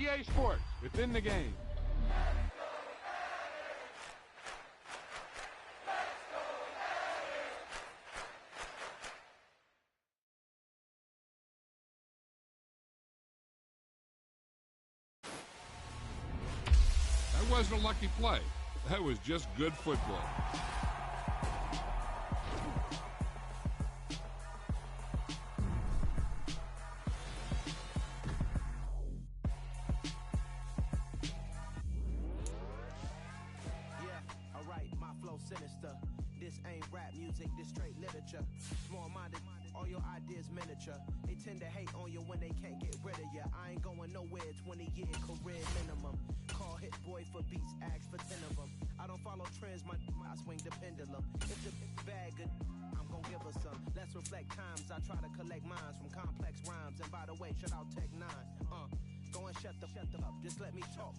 EA Sports. It's in the game. That wasn't a lucky play. That was just good football. Sinister. This ain't rap music, this straight literature. Small-minded, all your ideas miniature. They tend to hate on you when they can't get rid of you. I ain't going nowhere, 20-year career minimum. Call Hit Boy for beats, ask for 10 of them. I don't follow trends, I swing the pendulum. If the bag good, I'm gonna give her some. Let's reflect times, I try to collect minds from complex rhymes. And by the way, shout out Tech 9. Go and shut the up, just let me talk.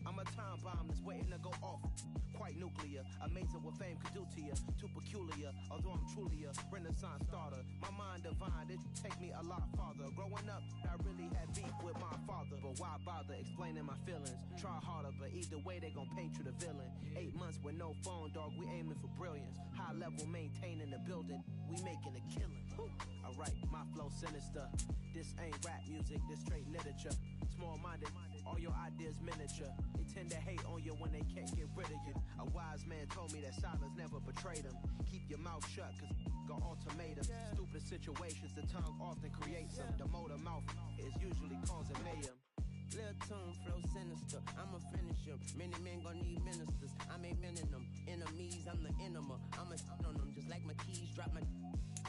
I'm a time bomb that's waiting to go off. Quite nuclear, amazing what fame could do to you. Too peculiar, although I'm truly a renaissance starter. My mind divine, it take me a lot farther. Growing up, I really had beef with my father. But why bother explaining my feelings? Try harder, but either way they gon' paint you the villain. 8 months with no phone, dog, we aiming for brilliance. High level maintaining the building, we making a killing. Alright, my flow sinister. This ain't rap music, this straight literature. Small-minded, all your ideas miniature. They tend to hate on you when they can't get rid of you. A wise man told me that silence never betrayed him. Keep your mouth shut, cause got ultimatums. Stupid situations, the tongue often creates them. The motor mouth is usually causing mayhem. Lil' tune, flow sinister, I'ma finish him. Many men gon' need ministers, I'm a men in them. Enemies, I'm the enema. I'ma shit on them, just like my keys drop my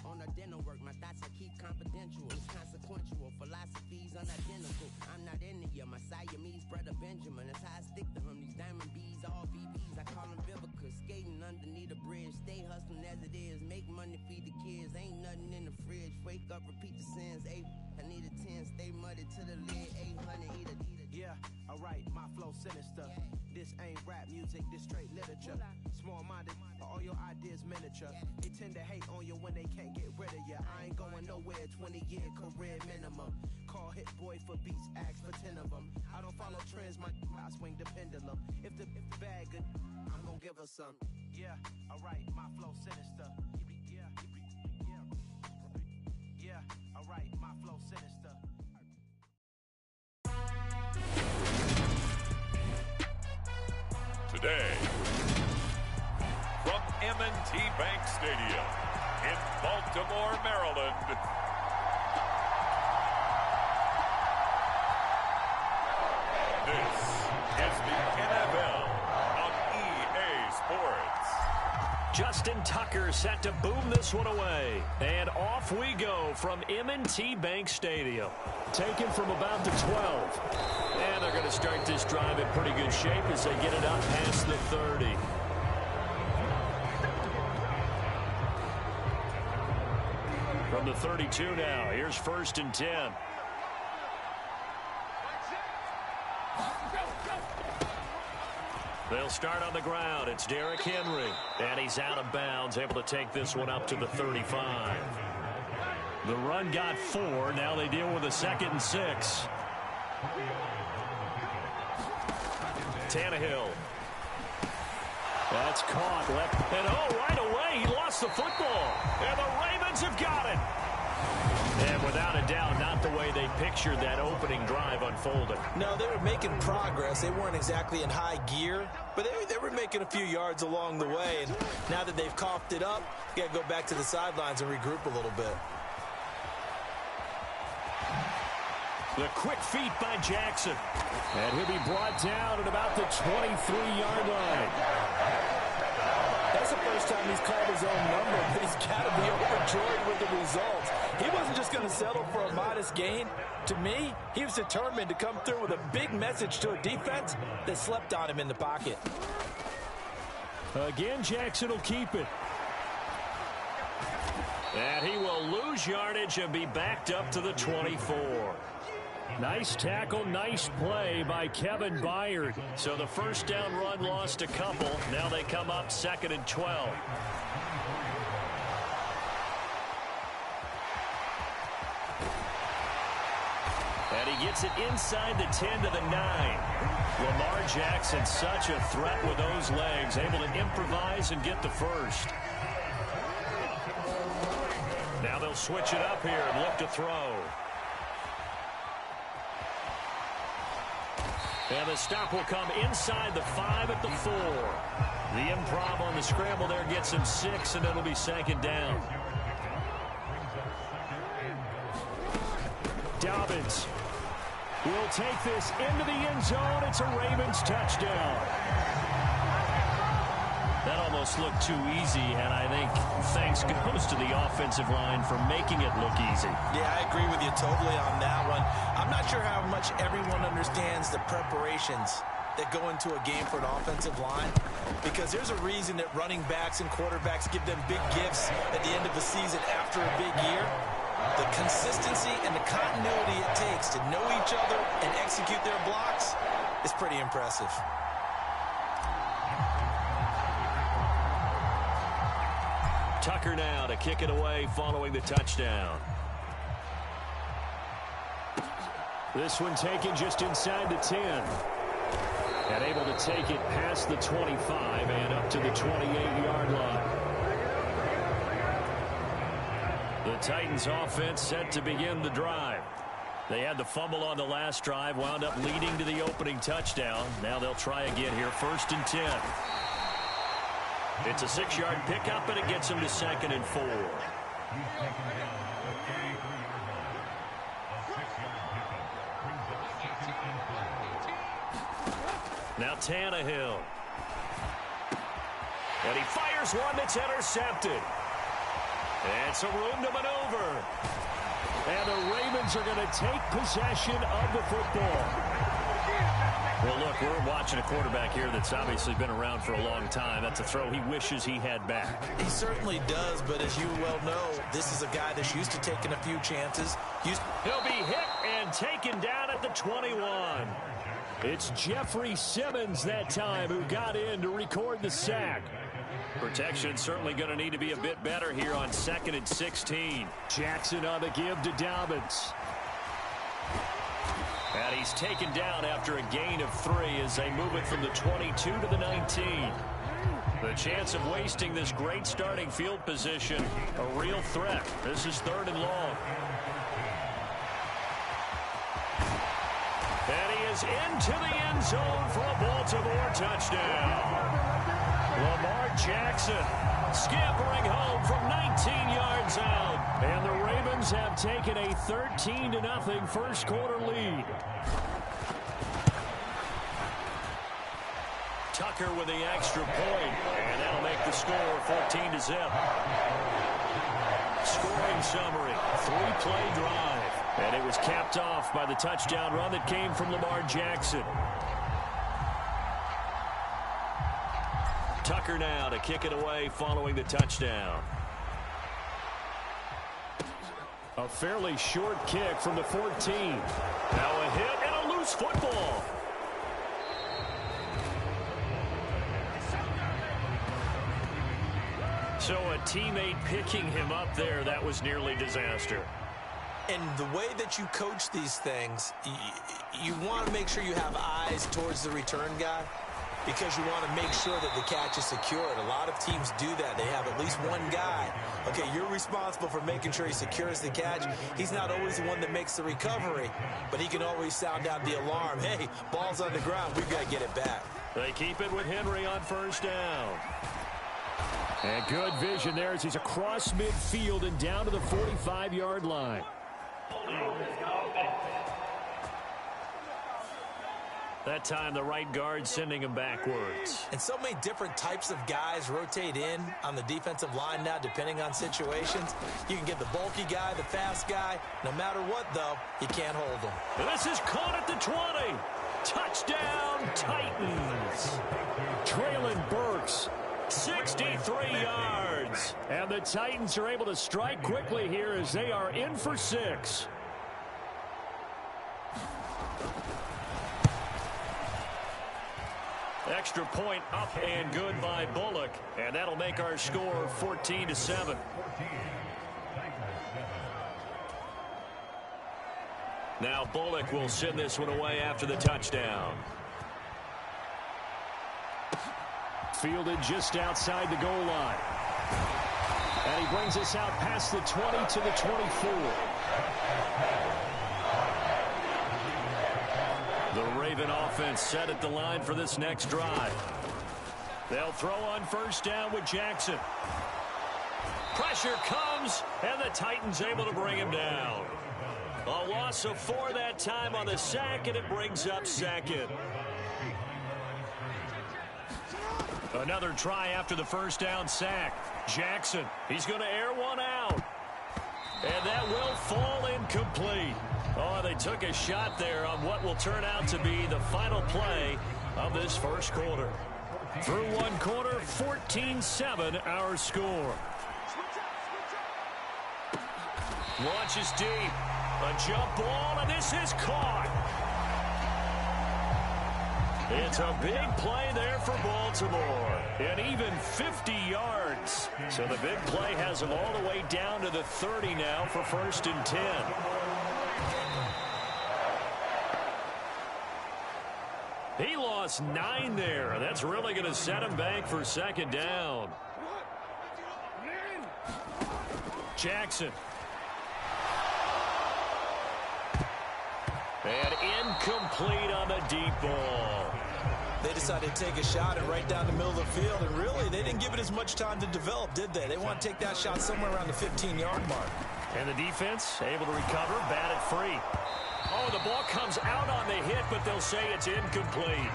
on a dinner work. My thoughts I keep confidential, it's consequential. Philosophies unidentical, I'm not into you. My Siamese brother Benjamin, that's how I stick to him. These diamond bees, all BBs, I call them Vivica. Skating underneath a bridge, stay hustling as it is. Make money, feed the kids, ain't nothing in the fridge. Wake up, repeat the sins, I need a 10, stay muddy to the lid, 800, eat a. Yeah, alright, my flow sinister. This ain't rap music, this straight literature. Small-minded, all your ideas miniature. They tend to hate on you when they can't get rid of you. I ain't going nowhere, 20-year career minimum. Call Hit Boy for beats, ask for 10 of them. I don't follow trends, I swing the pendulum. If the bag good, I'm gonna give her some. Yeah, alright, my flow sinister. Yeah, alright, my flow sinister. Today, from M&T Bank Stadium in Baltimore, Maryland, this is the NFL on EA Sports. Justin Tucker set to boom this one away. And off we go from M&T Bank Stadium. Taken from about the 12. And they're going to start this drive in pretty good shape as they get it up past the 30. From the 32 now, here's 1st and 10. They'll start on the ground. It's Derrick Henry. And he's out of bounds, able to take this one up to the 35. The run got 4. Now they deal with a 2nd and 6. Tannehill. That's caught. And right away, he lost the football. And the Ravens have got it. And without a doubt, not the way they pictured that opening drive unfolding. No, they were making progress. They weren't exactly in high gear, but they were making a few yards along the way. And now that they've coughed it up, you got to go back to the sidelines and regroup a little bit. The quick feet by Jackson. And he'll be brought down at about the 23-yard line. That's the first time he's called his own number, but he's got to be overjoyed with the results. He wasn't just going to settle for a modest gain. To me, he was determined to come through with a big message to a defense that slept on him in the pocket. Again, Jackson will keep it. And he will lose yardage and be backed up to the 24. Nice tackle, nice play by Kevin Byard. So the first down run lost a couple. Now they come up 2nd and 12. And he gets it inside the 10 to the 9. Lamar Jackson, such a threat with those legs, able to improvise and get the first. Now they'll switch it up here and look to throw. And the stop will come inside the 5 at the 4. The improv on the scramble there gets him 6, and it'll be second down. Dobbins will take this into the end zone. It's a Ravens touchdown. That almost looked too easy, and I think thanks goes to the offensive line for making it look easy. Yeah, I agree with you totally on that one. I'm not sure how much everyone understands the preparations that go into a game for an offensive line, because there's a reason that running backs and quarterbacks give them big gifts at the end of the season after a big year. The consistency and the continuity it takes to know each other and execute their blocks is pretty impressive. Tucker now to kick it away following the touchdown. This one taken just inside the 10. And able to take it past the 25 and up to the 28-yard line. The Titans offense set to begin the drive. They had the fumble on the last drive, wound up leading to the opening touchdown. Now they'll try again here, 1st and 10. It's a 6-yard pickup, and it gets him to 2nd and 4. Now Tannehill. And he fires one that's intercepted. And some room to maneuver. And the Ravens are going to take possession of the football. Well, look, we're watching a quarterback here that's obviously been around for a long time. That's a throw he wishes he had back. He certainly does, but as you well know, this is a guy that's used to taking a few chances. He'll be hit and taken down at the 21. It's Jeffrey Simmons that time who got in to record the sack. Protection certainly going to need to be a bit better here on 2nd and 16. Jackson on the give to Dobbins. And he's taken down after a gain of 3 as they move it from the 22 to the 19. The chance of wasting this great starting field position, a real threat. This is 3rd and long. And he is into the end zone for a Baltimore touchdown. Lamar Jackson scampering home from 19 yards out. And the Ravens have taken a 13-0 first quarter lead. Tucker with the extra point, and that'll make the score 14-0. Scoring summary, 3-play drive. And it was capped off by the touchdown run that came from Lamar Jackson. Tucker now to kick it away following the touchdown. A fairly short kick from the 14. Now a hit and a loose football. So a teammate picking him up there, that was nearly disaster. And the way that you coach these things, you want to make sure you have eyes towards the return guy, because you want to make sure that the catch is secured. A lot of teams do that. They have at least one guy. Okay, you're responsible for making sure he secures the catch. He's not always the one that makes the recovery, but he can always sound out the alarm. Hey, ball's on the ground. We've got to get it back. They keep it with Henry on 1st down. And good vision there as he's across midfield and down to the 45-yard line. That time, the right guard sending him backwards. And so many different types of guys rotate in on the defensive line now, depending on situations. You can get the bulky guy, the fast guy. No matter what, though, you can't hold him. And this is caught at the 20. Touchdown, Titans. Traylon Burks, 63 yards. And the Titans are able to strike quickly here as they are in for 6. Extra point up and good by Bullock, and that'll make our score 14-7. Now Bullock will send this one away after the touchdown. Fielded just outside the goal line. And he brings us out past the 20 to the 24. The Raven offense set at the line for this next drive. They'll throw on first down with Jackson. Pressure comes, and the Titans able to bring him down. A loss of 4 that time on the sack, and it brings up second. Another try after the first down sack. Jackson, he's going to air one out. And that will fall incomplete. Oh, they took a shot there on what will turn out to be the final play of this first quarter. Through one quarter, 14-7 our score. Launches deep. A jump ball, and this is caught. It's a big play there for Baltimore. And even 50 yards. So the big play has them all the way down to the 30 now for 1st and 10. He lost 9 there. That's really going to set him back for 2nd down. Jackson. And incomplete on the deep ball. They decided to take a shot and right down the middle of the field, and really, they didn't give it as much time to develop, did they? They want to take that shot somewhere around the 15-yard mark. And the defense able to recover, bat it free. Oh, the ball comes out on the hit, but they'll say it's incomplete.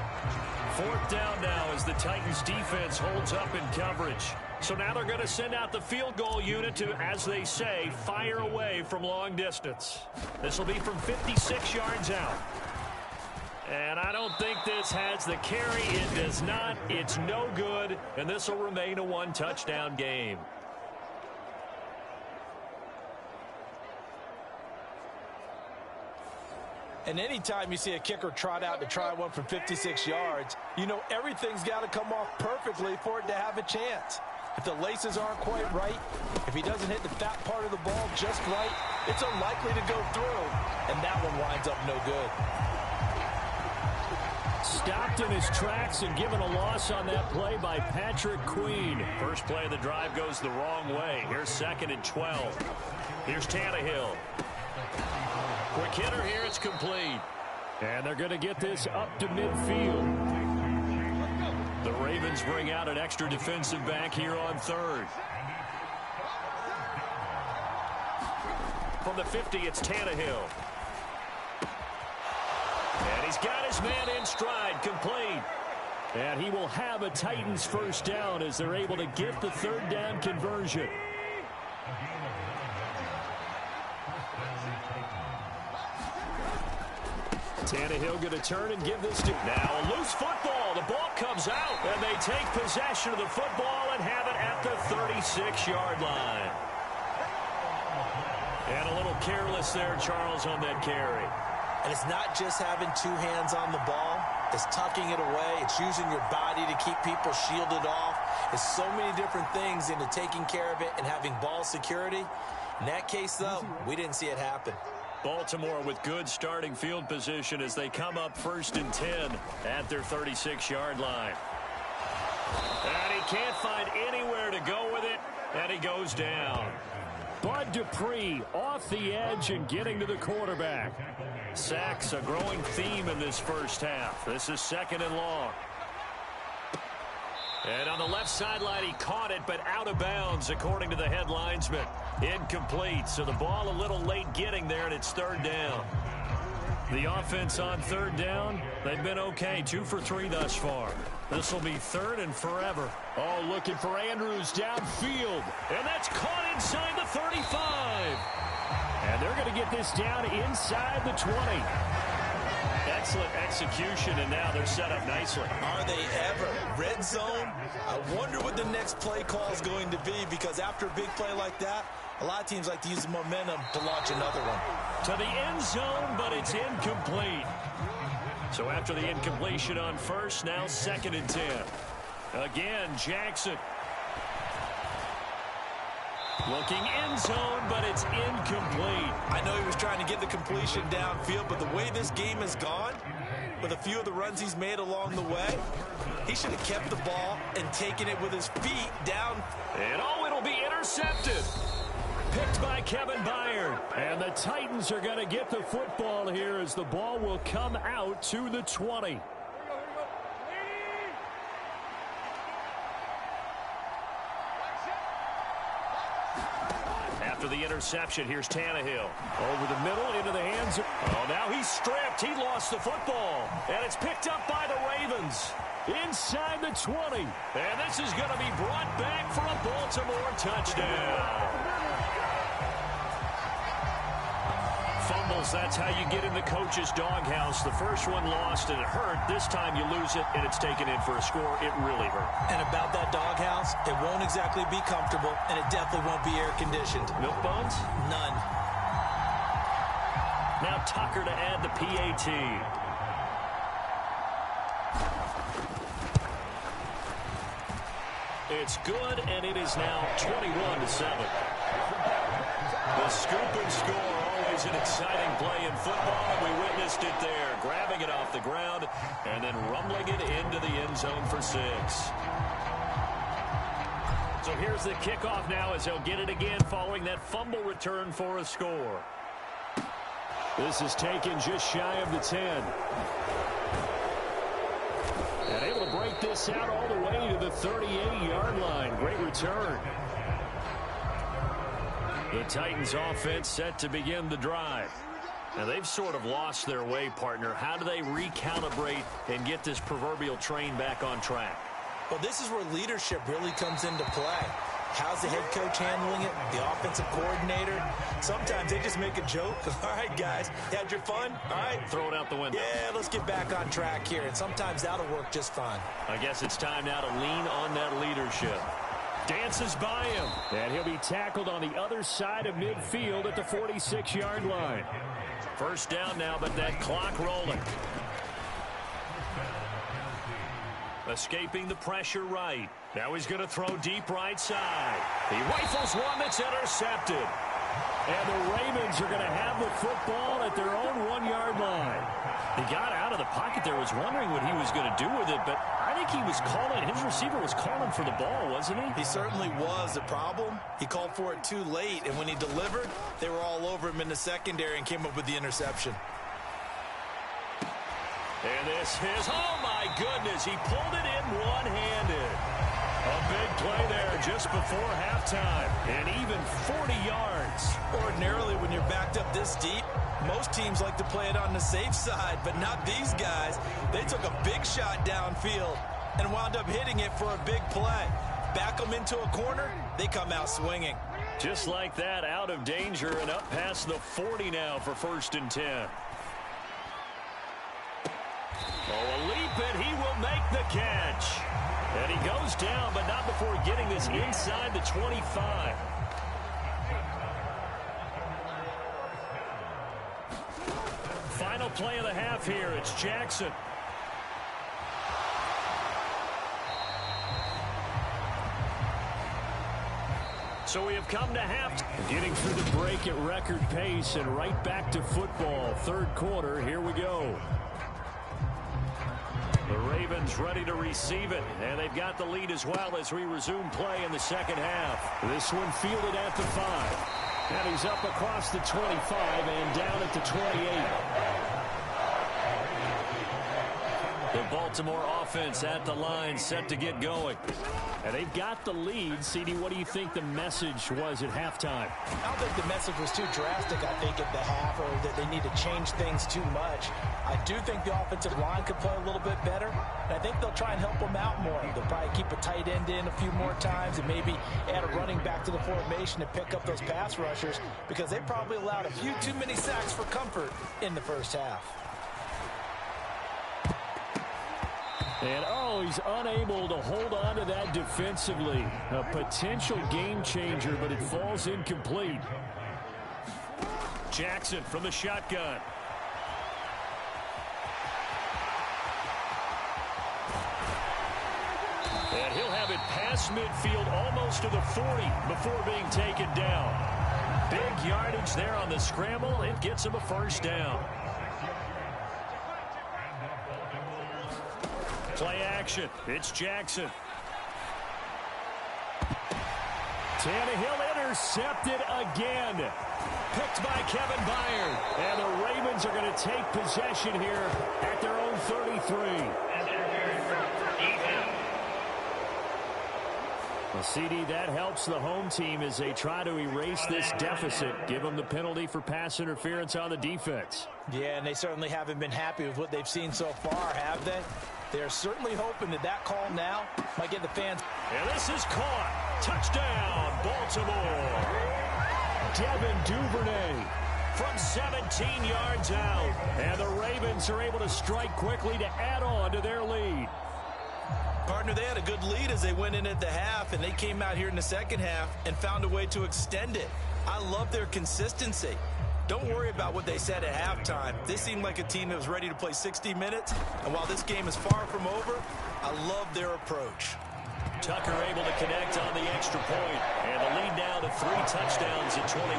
4th down now as the Titans defense holds up in coverage. So now they're going to send out the field goal unit to, as they say, fire away from long distance. This will be from 56 yards out. And I don't think this has the carry. It does not. It's no good. And this will remain a 1-touchdown game. And anytime you see a kicker trot out to try one from 56 yards, you know everything's got to come off perfectly for it to have a chance. If the laces aren't quite right, if he doesn't hit the fat part of the ball just right, it's unlikely to go through, and that one winds up no good. Stopped in his tracks and given a loss on that play by Patrick Queen. First play of the drive goes the wrong way. Here's 2nd and 12. Here's Tannehill. Quick hitter here, it's complete. And they're going to get this up to midfield. The Ravens bring out an extra defensive back here on 3rd. From the 50, it's Tannehill. And he's got his man in stride, complete. And he will have a Titans first down as they're able to get the 3rd down conversion. Tannehill going to turn and give this to... Now a loose football. The ball comes out, and they take possession of the football and have it at the 36-yard line. And a little careless there, Charles, on that carry. And it's not just having 2 hands on the ball. It's tucking it away. It's using your body to keep people shielded off. It's so many different things into taking care of it and having ball security. In that case, though, we didn't see it happen. Baltimore with good starting field position as they come up 1st and 10 at their 36-yard line. And he can't find anywhere to go with it, and he goes down. Bud Dupree off the edge and getting to the quarterback. Sacks a growing theme in this first half. This is 2nd and long. And on the left sideline, he caught it, but out of bounds, according to the head linesman. Incomplete, so the ball a little late getting there, and it's 3rd down. The offense on 3rd down, they've been okay, 2 for 3 thus far. This will be 3rd and forever. Oh, looking for Andrews downfield, and that's caught inside the 35. And they're going to get this down inside the 20. Excellent execution, and now they're set up nicely. Are they ever? Red zone? I wonder what the next play call is going to be, because after a big play like that, a lot of teams like to use the momentum to launch another one. To the end zone, but it's incomplete. So after the incompletion on first, now 2nd and 10. Again, Jackson. Looking end zone, but it's incomplete. I know he was trying to get the completion downfield, but the way this game has gone, with a few of the runs he's made along the way, he should have kept the ball and taken it with his feet down. And it'll be intercepted. Picked by Kevin Byard. And the Titans are going to get the football here as the ball will come out to the 20. After the interception, here's Tannehill. Over the middle, into the hands of... Oh, now he's stripped. He lost the football. And it's picked up by the Ravens. Inside the 20. And this is going to be brought back for a Baltimore touchdown. Fumbles, that's how you get in the coach's doghouse. The first one lost and it hurt. This time you lose it and it's taken in for a score. It really hurt. And about that doghouse, it won't exactly be comfortable, and it definitely won't be air-conditioned. Milk bones? None. Now Tucker to add the PAT. It's good, and it is now 21-7. The scoop and score, always an exciting play in football, and we witnessed it there, grabbing it off the ground and then rumbling it into the end zone for 6. So here's the kickoff now as they'll get it again following that fumble return for a score. This is taken just shy of the 10. And able to break this out all the way to the 38-yard line. Great return. The Titans offense set to begin the drive. Now they've sort of lost their way, partner. How do they recalibrate and get this proverbial train back on track? Well, this is where leadership really comes into play. How's the head coach handling it? The offensive coordinator? Sometimes they just make a joke. All right, guys, you had your fun? All right. Throw it out the window. Yeah, let's get back on track here. And sometimes that'll work just fine. I guess it's time now to lean on that leadership. Dances by him. And he'll be tackled on the other side of midfield at the 46-yard line. First down now, but that clock rolling. Escaping the pressure right. Now he's going to throw deep right side. He rifles one that's intercepted. And the Ravens are going to have the football at their own 1-yard line. He got out of the pocket there, was wondering what he was going to do with it, but I think he was calling, his receiver was calling for the ball, wasn't he? He certainly was. The problem, he called for it too late, and when he delivered, they were all over him in the secondary and came up with the interception. And this is, oh my goodness, he pulled it in one-handed. A big play there just before halftime, and even 40 yards. Ordinarily, when you're backed up this deep, most teams like to play it on the safe side, but not these guys. They took a big shot downfield and wound up hitting it for a big play. Back them into a corner, they come out swinging. Just like that, out of danger and up past the 40 now for 1st and 10. Oh, a leap, and he will make the catch. And he goes down, but not before getting this inside the 25. Final play of the half here. It's Jackson. So we have come to half. Getting through the break at record pace and right back to football. 3rd quarter, here we go. The Ravens ready to receive it, and they've got the lead as well as we resume play in the 2nd half. This one fielded at the 5. And he's up across the 25 and down at the 28. The Baltimore offense at the line set to get going. And they've got the lead. CD, what do you think the message was at halftime? I don't think the message was too drastic, I think, at the half, or that they need to change things too much. I do think the offensive line could play a little bit better, and I think they'll try and help them out more. They'll probably keep a tight end in a few more times and maybe add a running back to the formation to pick up those pass rushers, because they probably allowed a few too many sacks for comfort in the first half. And, oh, he's unable to hold on to that defensively. A potential game changer, but it falls incomplete. Jackson from the shotgun. And he'll have it past midfield almost to the 40 before being taken down. Big yardage there on the scramble. It gets him a first down. Play action. It's Jackson. Tannehill intercepted again. Picked by Kevin Byard. And the Ravens are going to take possession here at their own 33. Well, CD, that helps the home team as they try to erase this deficit. Give them the penalty for pass interference on the defense. Yeah, and they certainly haven't been happy with what they've seen so far, have they? They're certainly hoping that that call now might get the fans. And this is caught. Touchdown, Baltimore. Devin Duvernay from 17 yards out. And the Ravens are able to strike quickly to add on to their lead. Partner, they had a good lead as they went in at the half, and they came out here in the second half and found a way to extend it. I love their consistency. Don't worry about what they said at halftime. This seemed like a team that was ready to play 60 minutes, and while this game is far from over, I love their approach. Tucker able to connect on the extra point, and the lead now to 3 touchdowns at 21.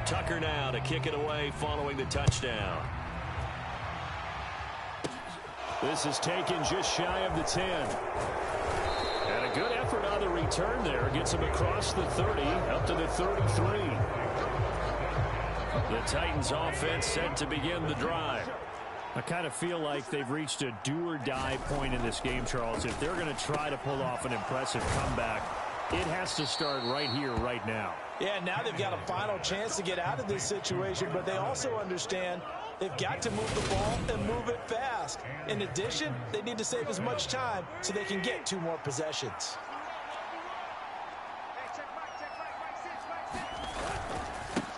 Tucker now to kick it away following the touchdown. This is taken just shy of the 10. And a good effort on the return there. Gets him across the 30, up to the 33. The Titans offense set to begin the drive. I kind of feel like they've reached a do-or-die point in this game, Charles. If they're going to try to pull off an impressive comeback, it has to start right here, right now. Yeah, now they've got a final chance to get out of this situation, but they also understand they've got to move the ball and move it fast. In addition, they need to save as much time so they can get 2 more possessions.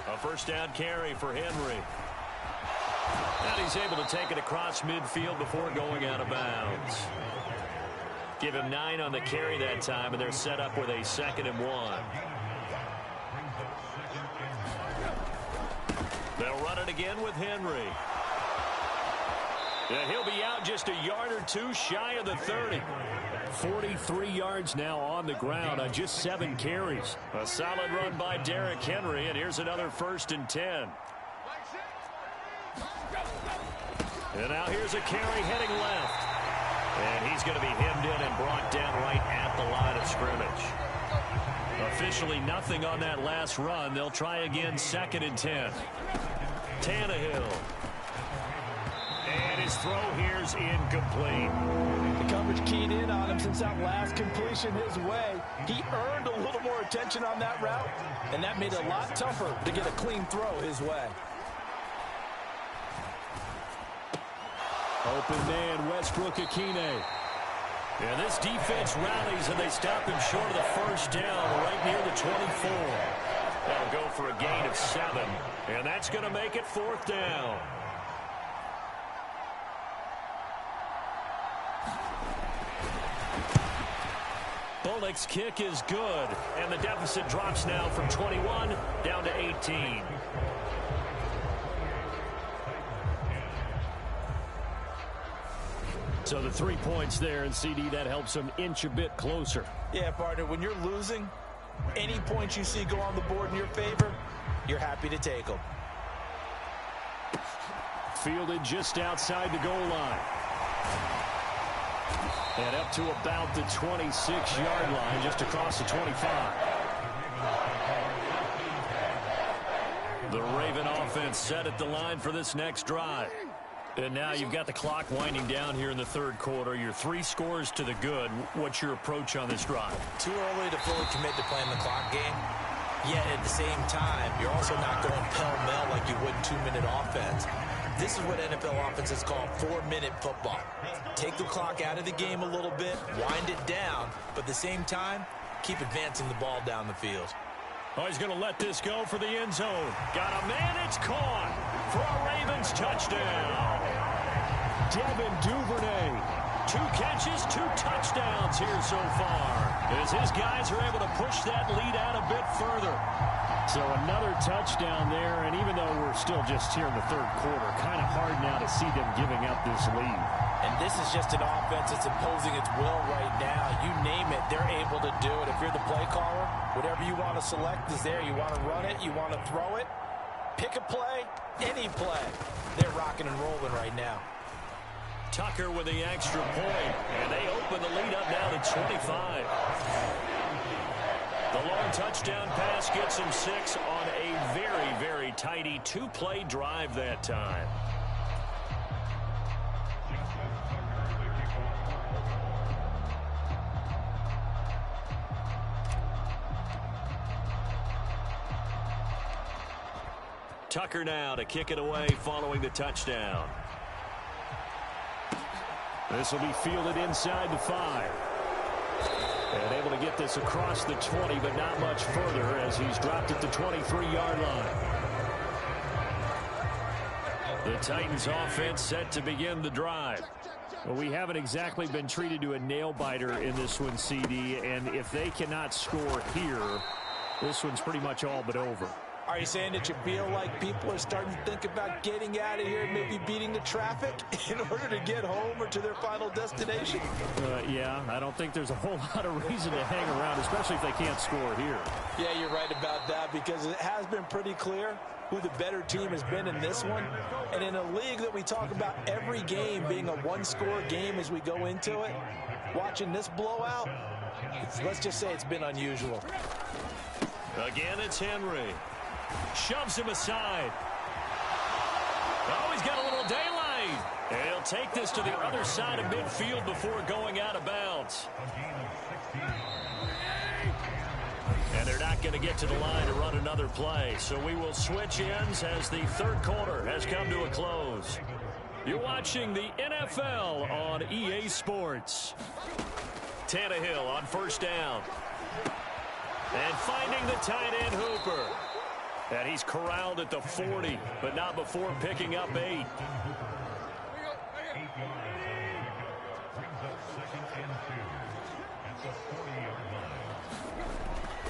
A first down carry for Henry. And he's able to take it across midfield before going out of bounds. Give him 9 on the carry that time, and they're set up with a 2nd and 1. They'll run it again with Henry. And he'll be out just a yard or 2 shy of the 30. 43 yards now on the ground on just 7 carries. A solid run by Derrick Henry, and here's another 1st and 10. And now here's a carry heading left. And he's going to be hemmed in and brought down right at the line of scrimmage. Officially nothing on that last run. They'll try again, 2nd and 10. Tannehill. And his throw here's incomplete. The coverage keyed in on him since that last completion his way. He earned a little more attention on that route, and that made it a lot tougher to get a clean throw his way. Open man, Westbrook-Ikhine. And this defense rallies, and they stop him short of the first down right near the 24. That'll go for a gain of 7, and that's going to make it 4th down. Bullock's kick is good, and the deficit drops now from 21 down to 18. So the 3 points there, and CD, that helps them inch a bit closer. Yeah, partner, when you're losing, any points you see go on the board in your favor, you're happy to take them. Fielded just outside the goal line. And up to about the 26-yard line, just across the 25. The Raven offense set at the line for this next drive. And now you've got the clock winding down here in the 3rd quarter. You're 3 scores to the good. What's your approach on this drive? Too early to fully commit to playing the clock game. Yet at the same time, you're also not going pell-mell like you would in 2-minute offense. This is what NFL offenses call 4-minute football. Take the clock out of the game a little bit, wind it down, but at the same time, keep advancing the ball down the field. Oh, he's going to let this go for the end zone. Got a man, it's caught for a Ravens touchdown. Devin Duvernay, 2 catches, 2 touchdowns here so far, as his guys are able to push that lead out a bit further. So another touchdown there, and even though we're still just here in the third quarter, kind of hard now to see them giving up this lead. And this is just an offense that's imposing its will right now. You name it, they're able to do it. If you're the play caller, whatever you want to select is there. You want to run it, you want to throw it, pick a play, any play. They're rocking and rolling right now. Tucker with the extra point, and they open the lead up now to 25. The long touchdown pass gets him 6 on a very, very tidy 2-play drive that time. Tucker now to kick it away following the touchdown. This will be fielded inside the 5. And able to get this across the 20, but not much further as he's dropped at the 23-yard line. The Titans offense set to begin the drive. Well, we haven't exactly been treated to a nail-biter in this one, CD, and if they cannot score here, this one's pretty much all but over. Are you saying that you feel like people are starting to think about getting out of here and maybe beating the traffic in order to get home or to their final destination? Yeah, I don't think there's a whole lot of reason to hang around, especially if they can't score here. Yeah, you're right about that, because it has been pretty clear who the better team has been in this one. And in a league that we talk about every game being a one-score game as we go into it, watching this blowout, let's just say it's been unusual. Again, it's Henry. Shoves him aside. Oh, he's got a little daylight. And he'll take this to the other side of midfield before going out of bounds. And they're not going to get to the line to run another play. So we will switch ends as the third quarter has come to a close. You're watching the NFL on EA Sports. Tannehill on first down. And finding the tight end Hooper. And he's corralled at the 40, but not before picking up 8.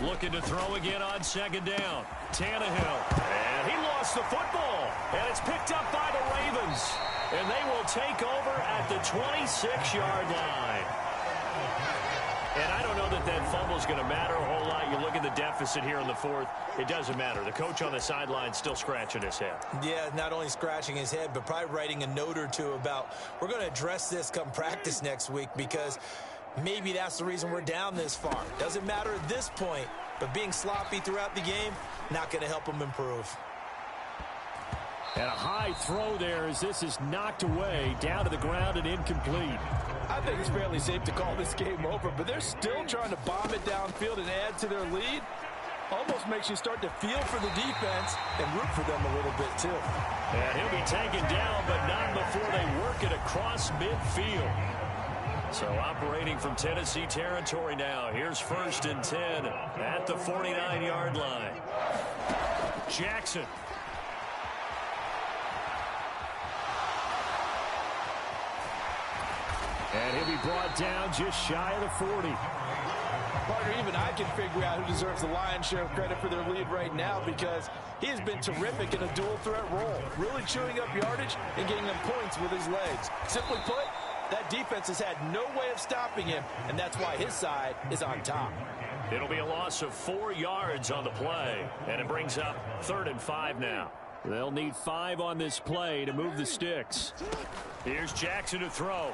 Looking to throw again on second down. Tannehill. And he lost the football. And it's picked up by the Ravens. And they will take over at the 26-yard line. And I don't know that that fumble is going to matter a whole lot. You look at the deficit here in the fourth. It doesn't matter. The coach on the sideline still scratching his head. Yeah, not only scratching his head, but probably writing a note or two about we're going to address this come practice next week, because maybe that's the reason we're down this far. Doesn't matter at this point, but being sloppy throughout the game, not going to help them improve. And a high throw there as this is knocked away, down to the ground and incomplete. I think it's fairly safe to call this game over, but they're still trying to bomb it downfield and add to their lead. Almost makes you start to feel for the defense and root for them a little bit, too. And he'll be taken down, but not before they work it across midfield. So operating from Tennessee territory now. Here's 1st and 10 at the 49-yard line. Jackson. And he'll be brought down just shy of the 40. Partner, even I can figure out who deserves the lion's share of credit for their lead right now, because he has been terrific in a dual threat role, really chewing up yardage and getting them points with his legs. Simply put, that defense has had no way of stopping him, and that's why his side is on top. It'll be a loss of 4 yards on the play, and it brings up 3rd and 5 now. They'll need 5 on this play to move the sticks. Here's Jackson to throw.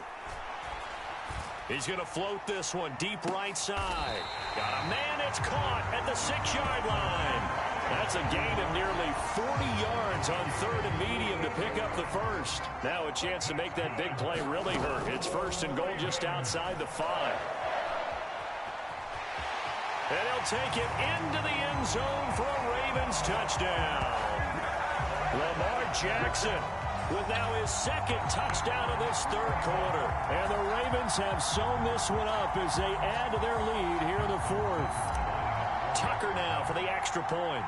He's going to float this one deep right side. Got a man, it's caught at the 6-yard line. That's a gain of nearly 40 yards on 3rd and medium to pick up the first. Now a chance to make that big play really hurt. It's 1st and goal just outside the 5. And he'll take it into the end zone for a Ravens touchdown. Lamar Jackson with now his 2nd touchdown of this 3rd quarter. And the Ravens have sewn this one up as they add to their lead here in the 4th. Tucker now for the extra point.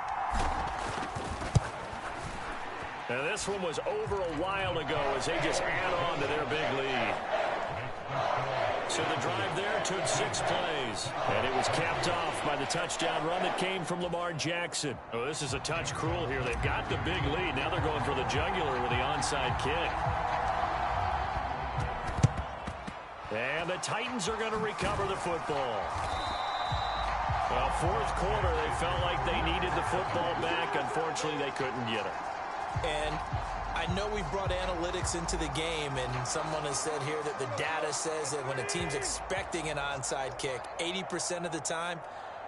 And this one was over a while ago as they just add on to their big lead. So the drive there took 6 plays. And it was capped off by the touchdown run that came from Lamar Jackson. Oh, this is a touch cruel here. They've got the big lead. Now they're going for the jugular with the onside kick. And the Titans are going to recover the football. Well, fourth quarter, they felt like they needed the football back. Unfortunately, they couldn't get it. And I know we brought analytics into the game, and someone has said here that the data says that when a team's expecting an onside kick, 80% of the time,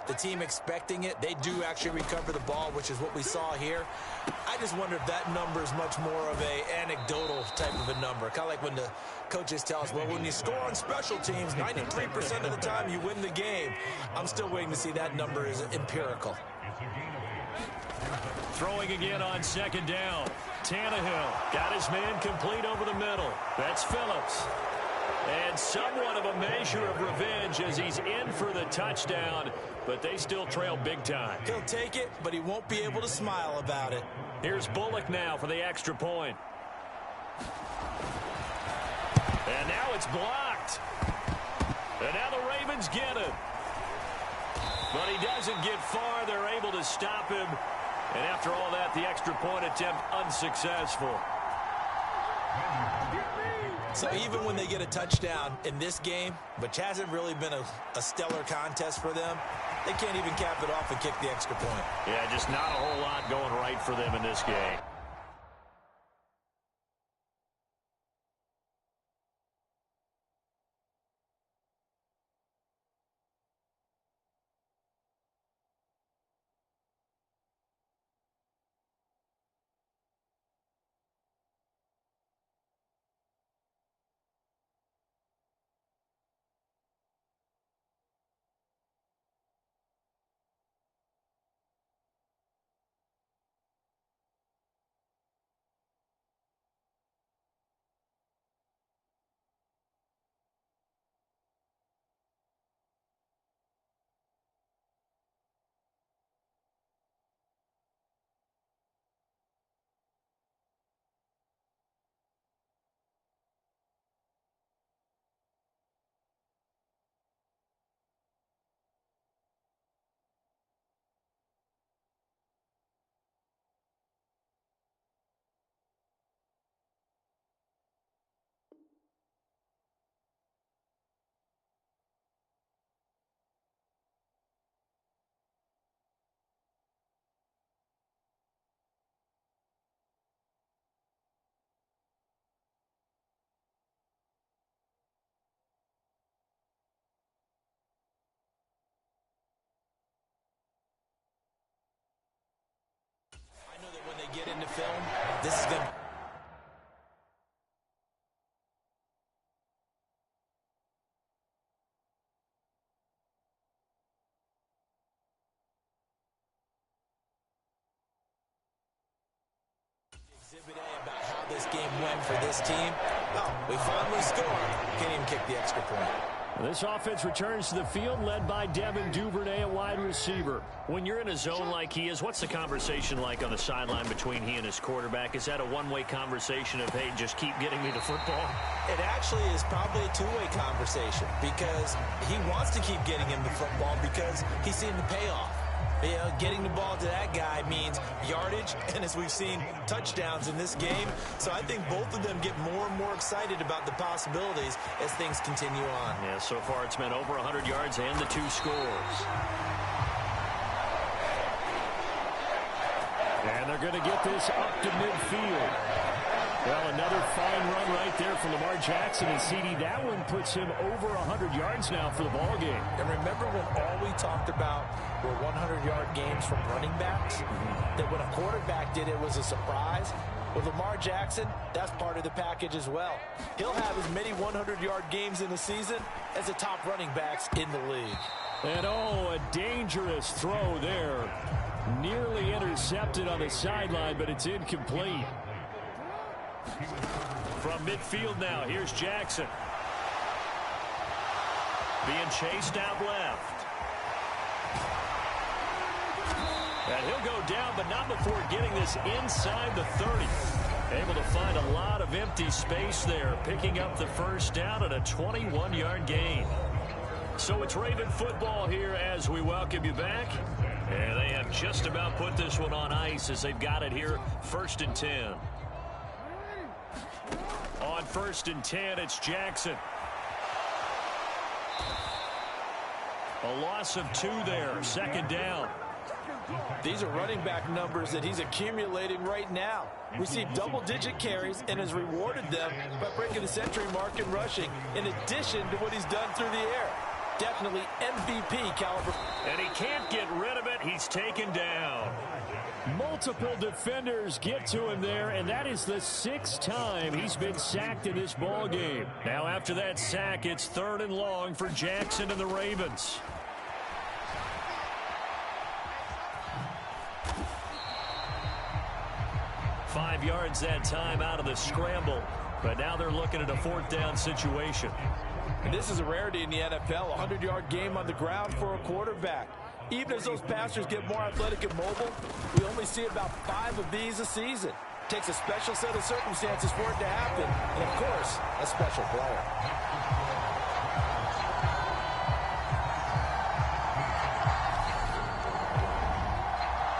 the team expecting it, they do actually recover the ball, which is what we saw here. I just wonder if that number is much more of a anecdotal type of a number. Kind of like when the coaches tell us, well, when you score on special teams, 93% of the time you win the game. I'm still waiting to see that number is empirical. Throwing again on second down. Tannehill got his man complete over the middle. That's Phillips. And somewhat of a measure of revenge as he's in for the touchdown, but they still trail big time. He'll take it, but he won't be able to smile about it. Here's Bullock now for the extra point. And now it's blocked. And now the Ravens get it. But he doesn't get far. They're able to stop him. And after all that, the extra point attempt unsuccessful. So even when they get a touchdown in this game, which hasn't really been a stellar contest for them, they can't even cap it off and kick the extra point. Yeah, just not a whole lot going right for them in this game. Get into film, this is going to... Exhibit A about how this game went for this team. Oh, we finally scored. Can't even kick the extra point. This offense returns to the field led by Devin Duvernay, a wide receiver. When you're in a zone like he is, what's the conversation like on the sideline between he and his quarterback? Is that a one-way conversation of, hey, just keep getting me the football? It actually is probably a two-way conversation because he wants to keep getting him the football because he's seeing the payoff. You know, getting the ball to that guy means yardage, and as we've seen, touchdowns in this game. So I think both of them get more and more excited about the possibilities as things continue on. Yeah, so far it's been over 100 yards and the 2 scores. And they're going to get this up to midfield. Well, another fine run right there from Lamar Jackson and CD. That one puts him over 100 yards now for the ball game. And remember when all we talked about were 100-yard games from running backs? That when a quarterback did it was a surprise? With Lamar Jackson, that's part of the package as well. He'll have as many 100-yard games in the season as the top running backs in the league. And oh, a dangerous throw there. Nearly intercepted on the sideline, but it's incomplete. From midfield now, here's Jackson. Being chased out left. And he'll go down, but not before getting this inside the 30. Able to find a lot of empty space there, picking up the first down and a 21-yard gain. So it's Raven football here as we welcome you back. And they have just about put this one on ice as they've got it here, 1st and 10. On 1st and 10, it's Jackson. A loss of 2 there, 2nd down. These are running back numbers that he's accumulating right now. Received double-digit carries and has rewarded them by breaking the century mark in rushing, in addition to what he's done through the air. Definitely MVP caliber. And he can't get rid of it. He's taken down. Multiple defenders get to him there, and that is the 6th time he's been sacked in this ball game. Now after that sack, it's 3rd and long for Jackson and the Ravens. Five yards that time out of the scramble, but now they're looking at a 4th down situation. And this is a rarity in the NFL, a 100-yard game on the ground for a quarterback. Even as those passers get more athletic and mobile, we only see about 5 of these a season. Takes a special set of circumstances for it to happen, and of course, a special player.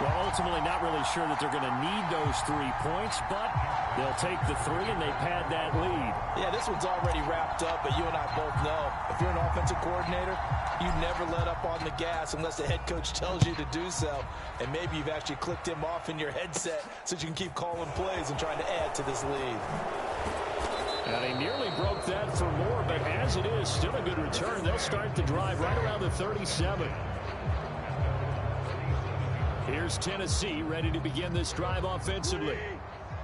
Well, ultimately not really sure that they're going to need those 3 points, but they'll take the 3 and they pad that lead. Yeah, this one's already wrapped up, but you and I both know if you're an offensive coordinator, you never let up on the gas unless the head coach tells you to do so. And maybe you've actually clicked him off in your headset so that you can keep calling plays and trying to add to this lead. And he nearly broke that for more, but as it is, still a good return. They'll start the drive right around the 37. Here's Tennessee ready to begin this drive offensively.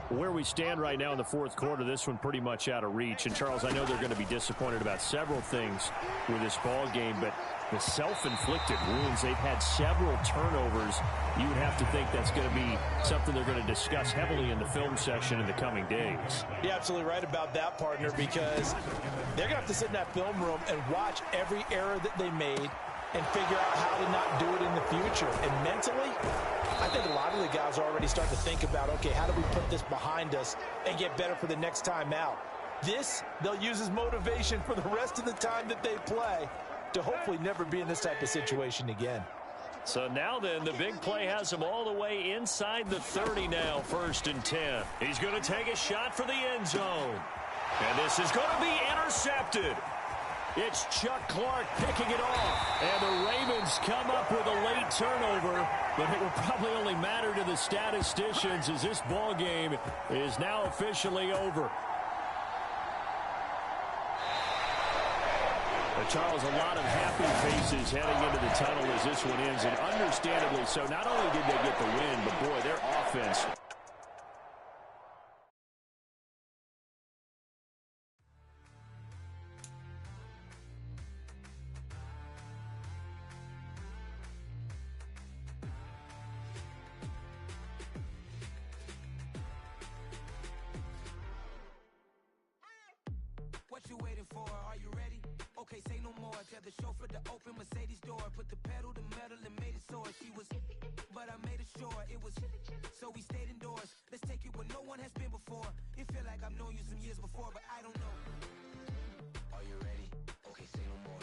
Where we stand right now in the 4th quarter, this one pretty much out of reach. And, Charles, I know they're going to be disappointed about several things with this ball game, but the self-inflicted wounds, they've had several turnovers. You would have to think that's going to be something they're going to discuss heavily in the film section in the coming days. You're absolutely right about that, partner, because they're going to have to sit in that film room and watch every error that they made and figure out how to not do it in the future. And mentally, I think a lot of the guys are already starting to think about, okay, how do we put this behind us and get better for the next time out? This, they'll use as motivation for the rest of the time that they play to hopefully never be in this type of situation again. So now then, the big play has him all the way inside the 30 now, 1st and 10. He's going to take a shot for the end zone. And this is going to be intercepted. It's Chuck Clark picking it off. And the Ravens come up with a late turnover, but it will probably only matter to the statisticians as this ball game is now officially over. Charles, a lot of happy faces heading into the tunnel as this one ends, and understandably so. Not only did they get the win, but boy, their offense. What you waiting for? Are you ready? Okay, say no more. Tell the chauffeur to open Mercedes door. Put the pedal to metal and made it soar. She was, but I made it sure it was. So we stayed indoors. Let's take it where no one has been before. It feel like I've known you some years before, but I don't know. Are you ready? Okay, say no more.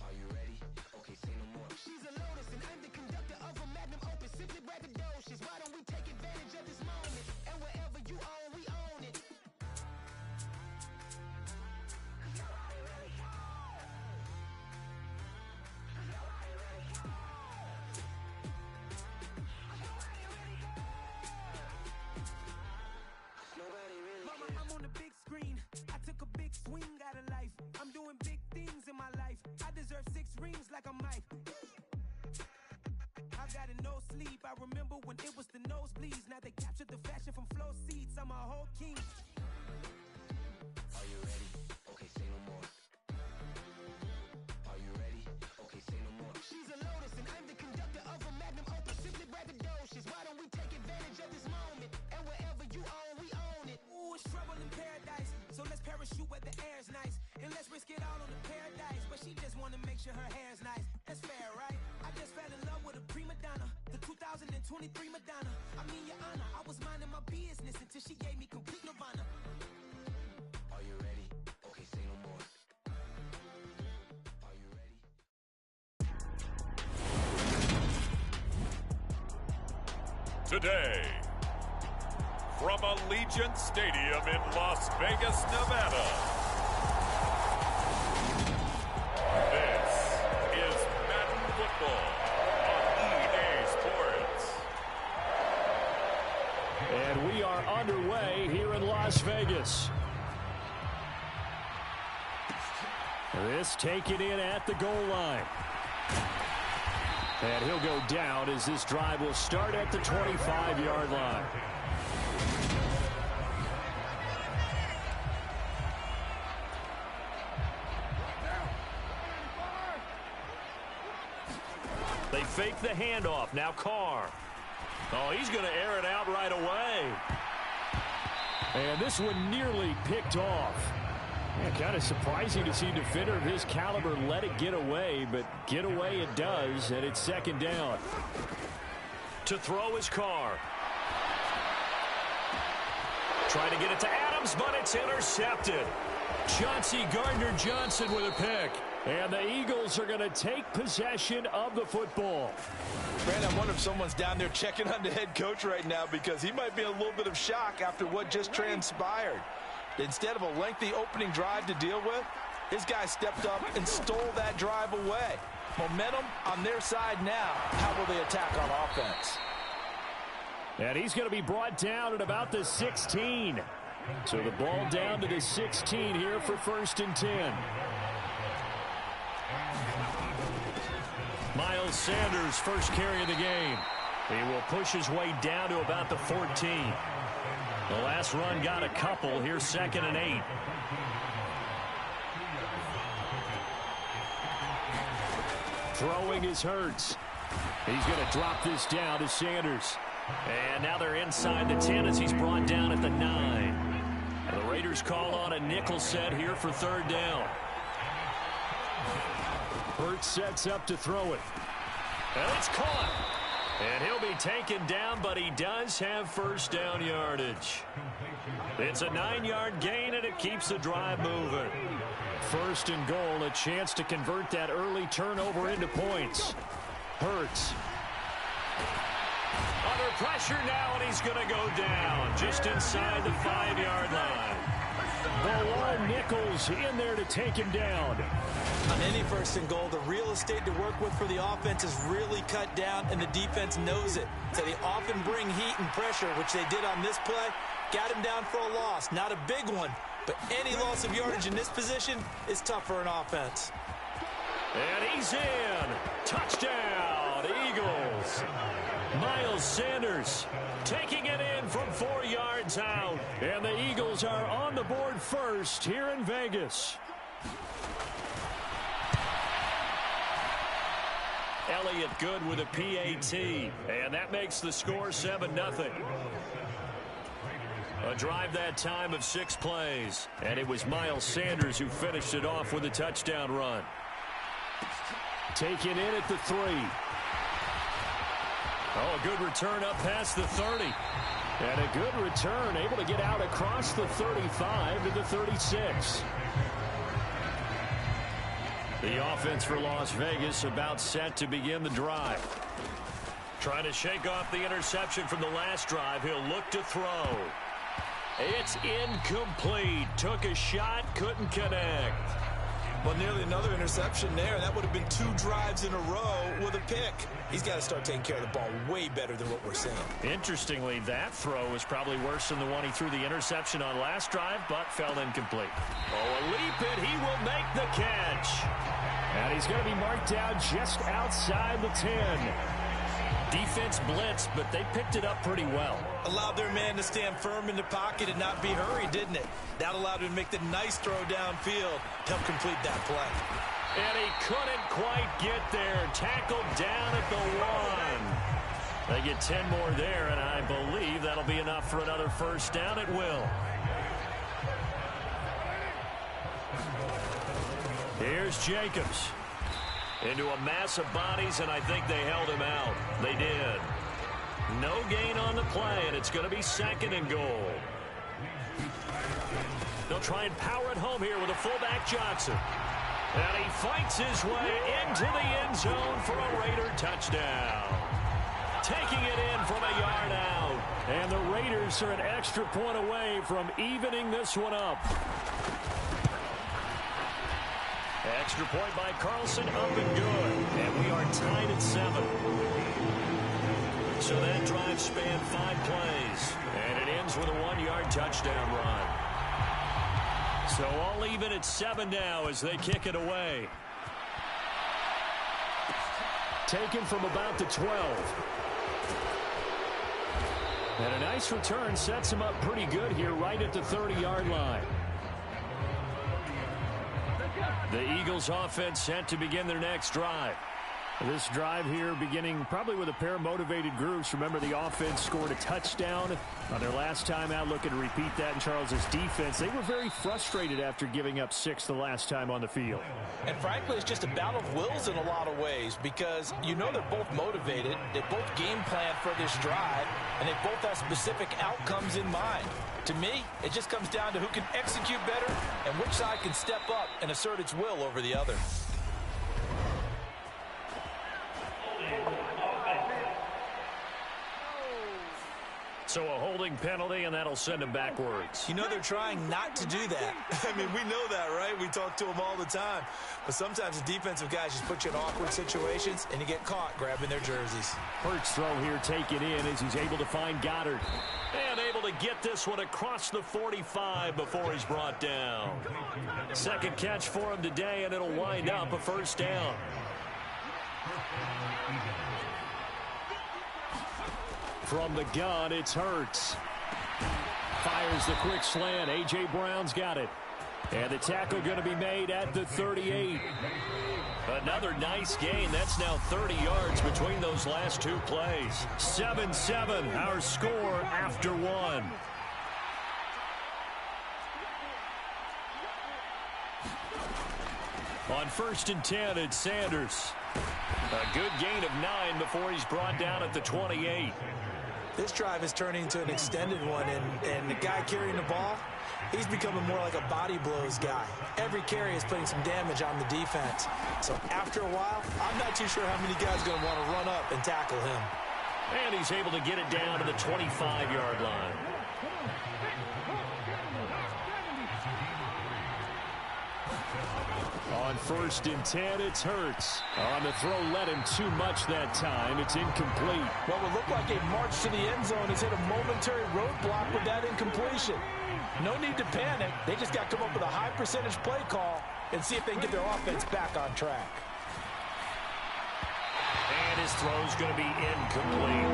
Are you ready? Okay, say no more. She's a Lotus and I'm the conductor of a Magnum Opus. Simply braggadocious. Why don't we take advantage of this moment? And wherever you own, we own it. Like I'm Mike. I got a no sleep. I remember when it was the nosebleeds. Now they captured the fashion from flow seats. I'm a whole king. Are you ready? Okay, say no more. Are you ready? Okay, say no more. She's a Lotus and I'm the conductor of a Magnum Opus. Simply braggadocious. Why don't we take advantage of this moment? And wherever you own, we own it. Ooh, it's trouble in paradise. So let's parachute where the air's nice. And let's risk it all on the paradise. But she just wanna make sure her hair's nice. That's fair, right? I just fell in love with a prima donna. The 2023 Madonna. I mean, your honor, I was minding my business. business until she gave me complete nirvana. Are you ready? Okay, say no more. Are you ready? Today, from Allegiant Stadium in Las Vegas, Nevada, this is Madden Football on EA Sports. And we are underway here in Las Vegas. This taken in at the goal line. And he'll go down as this drive will start at the 25-yard line. They fake the handoff. Now Carr. Oh, he's going to air it out right away. And this one nearly picked off. Yeah, kind of surprising to see a defender of his caliber let it get away, but get away it does, and it's second down. To throw is Carr. Trying to get it to Adams, but it's intercepted. Chauncey Gardner-Johnson with a pick. And the Eagles are going to take possession of the football. Brandon, I wonder if someone's down there checking on the head coach right now because he might be in a little bit of shock after what just transpired. Instead of a lengthy opening drive to deal with, his guy stepped up and stole that drive away. Momentum on their side now. How will they attack on offense? And he's going to be brought down at about the 16. So the ball down to the 16 here for 1st and 10. Miles Sanders first carry of the game. He will push his way down to about the 14. The last run got a couple. Here's 2nd and 8. Throwing is Hurts. He's going to drop this down to Sanders. And now they're inside the 10 as he's brought down at the 9. The Raiders call on a nickel set here for 3rd down. Hurts sets up to throw it. And it's caught. And he'll be taken down, but he does have 1st down yardage. It's a 9-yard gain, and it keeps the drive moving. 1st and goal, a chance to convert that early turnover into points. Hurts. Under pressure now, and he's going to go down just inside the 5-yard line. Below Nichols in there to take him down. On any 1st and goal, the real estate to work with for the offense is really cut down, and the defense knows it. So they often bring heat and pressure, which they did on this play. Got him down for a loss. Not a big one, but any loss of yardage in this position is tough for an offense. And he's in. Touchdown, Eagles. Miles Sanders taking it in from 4 yards out. And the Eagles are on the board first here in Vegas. Elliott good with a PAT. And that makes the score 7-0. A drive that time of 6 plays. And it was Miles Sanders who finished it off with a touchdown run. Taken in at the 3. Oh, a good return up past the 30. And a good return, able to get out across the 35 to the 36. The offense for Las Vegas about set to begin the drive. Trying to shake off the interception from the last drive. He'll look to throw. It's incomplete. Took a shot, couldn't connect. Well, nearly another interception there. That would have been 2 drives in a row with a pick. He's got to start taking care of the ball way better than what we're seeing. Interestingly, that throw was probably worse than the one he threw the interception on last drive, but fell incomplete. Oh, a leap it. He will make the catch. And he's going to be marked down just outside the 10. Defense blitzed, but they picked it up pretty well. Allowed their man to stand firm in the pocket and not be hurried, didn't it? That allowed him to make the nice throw downfield to help complete that play. And he couldn't quite get there. Tackled down at the 1. They get 10 more there, and I believe that'll be enough for another 1st down. It will. Here's Jacobs. Into a mass of bodies, and I think they held him out. They did. No gain on the play, and it's going to be 2nd and goal. They'll try and power it home here with a fullback Johnson. And he fights his way into the end zone for a Raider touchdown. Taking it in from a yard out. And the Raiders are an extra point away from evening this one up. Extra point by Carlson, up and good. And we are tied at 7. So that drive spanned 5 plays. And it ends with a 1-yard touchdown run. So all even at 7 now as they kick it away. Taken from about the 12. And a nice return sets him up pretty good here right at the 30-yard line. The Eagles offense set to begin their next drive. This drive here beginning probably with a pair of motivated groups. Remember, the offense scored a touchdown on their last time out. Looking to repeat that in Charles's defense. They were very frustrated after giving up 6 the last time on the field. And frankly, it's just a battle of wills in a lot of ways because you know they're both motivated. They both game plan for this drive, and they both have specific outcomes in mind. To me, it just comes down to who can execute better and which side can step up and assert its will over the other. So a holding penalty, and that'll send him backwards. You know they're trying not to do that. I mean, we know that, right? We talk to them all the time. But sometimes the defensive guys just put you in awkward situations, and you get caught grabbing their jerseys. Hurts throw here taken in as he's able to find Goddard. And able to get this one across the 45 before he's brought down. Second catch for him today, and it'll wind up a 1st down. From the gun, it's Hurts. Fires the quick slant. A.J. Brown's got it. And the tackle going to be made at the 38. Another nice gain. That's now 30 yards between those last 2 plays. 7-7, our score after 1. On 1st and 10, it's Sanders. A good gain of 9 before he's brought down at the 28. This drive is turning into an extended one, and the guy carrying the ball, he's becoming more like a body blows guy. Every carry is putting some damage on the defense. So after a while, I'm not too sure how many guys are going to want to run up and tackle him. And he's able to get it down to the 25-yard line. On 1st and 10, it's Hurts. On the throw, led him too much that time. It's incomplete. What would look like a march to the end zone has hit a momentary roadblock with that incompletion. No need to panic. They just got to come up with a high percentage play call and see if they can get their offense back on track. And his throw's going to be incomplete.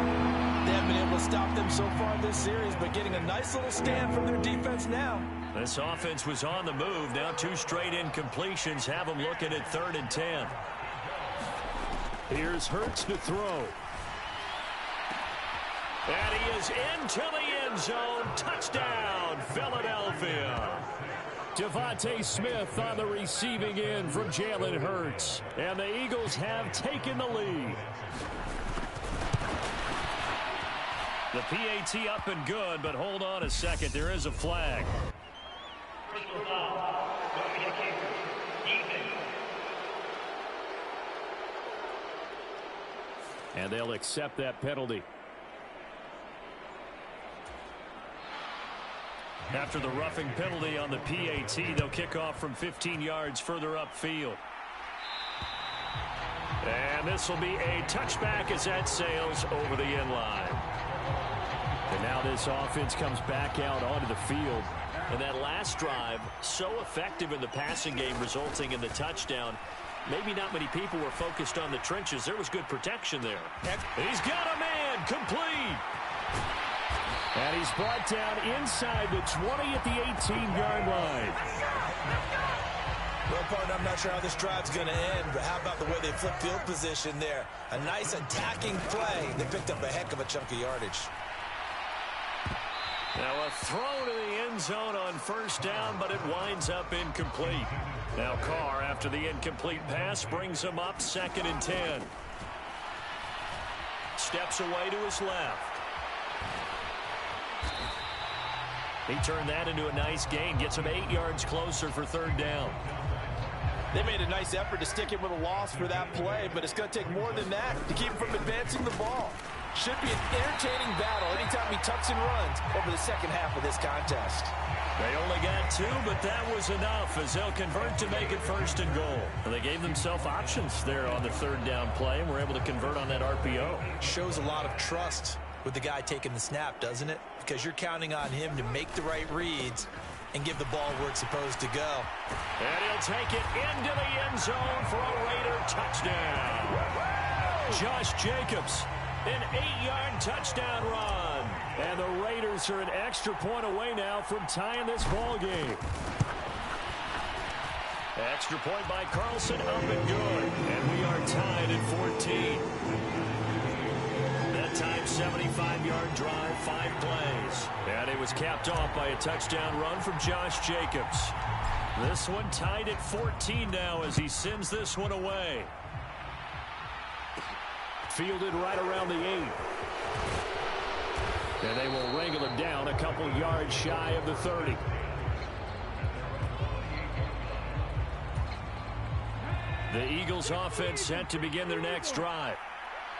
They haven't been able to stop them so far this series, but getting a nice little stand from their defense now. This offense was on the move. Now 2 straight incompletions have them looking at 3rd and 10. Here's Hurts to throw. And he is into the end zone. Touchdown, Philadelphia. Devontae Smith on the receiving end from Jalen Hurts. And the Eagles have taken the lead. The PAT up and good, but hold on a second. There is a flag. And they'll accept that penalty. After the roughing penalty on the PAT, they'll kick off from 15 yards further upfield. And this will be a touchback as that sails over the end line. And now this offense comes back out onto the field. And that last drive, so effective in the passing game, resulting in the touchdown. Maybe not many people were focused on the trenches. There was good protection there. He's got a man, complete. And he's brought down inside the 20 at the 18-yard line. Well, partner, I'm not sure how this drive's going to end, but how about the way they flip field position there? A nice attacking play. They picked up a heck of a chunk of yardage. Now a throw to the end zone on 1st down, but it winds up incomplete. Now Carr, after the incomplete pass, brings him up 2nd and 10. steps away to his left. He turned that into a nice gain. Gets him 8 yards closer for third down. They made a nice effort to stick him with a loss for that play, but it's going to take more than that to keep him from advancing the ball. Should be an entertaining battle anytime he tucks and runs over the second half of this contest. They only got 2, but that was enough as they'll convert to make it first and goal. And they gave themselves options there on the third down play and were able to convert on that RPO. Shows a lot of trust with the guy taking the snap, doesn't it? Because you're counting on him to make the right reads and give the ball where it's supposed to go. And he'll take it into the end zone for a Raider touchdown. Josh Jacobs, an 8-yard touchdown run. And the Raiders are an extra point away now from tying this ball game. Extra point by Carlson, up and good. And we are tied at 14. That time, 75-yard drive, 5 plays. And it was capped off by a touchdown run from Josh Jacobs. This one tied at 14 now as he sends this one away. Fielded right around the 8. And they will wrangle him down a couple yards shy of the 30. The Eagles offense set to begin their next drive.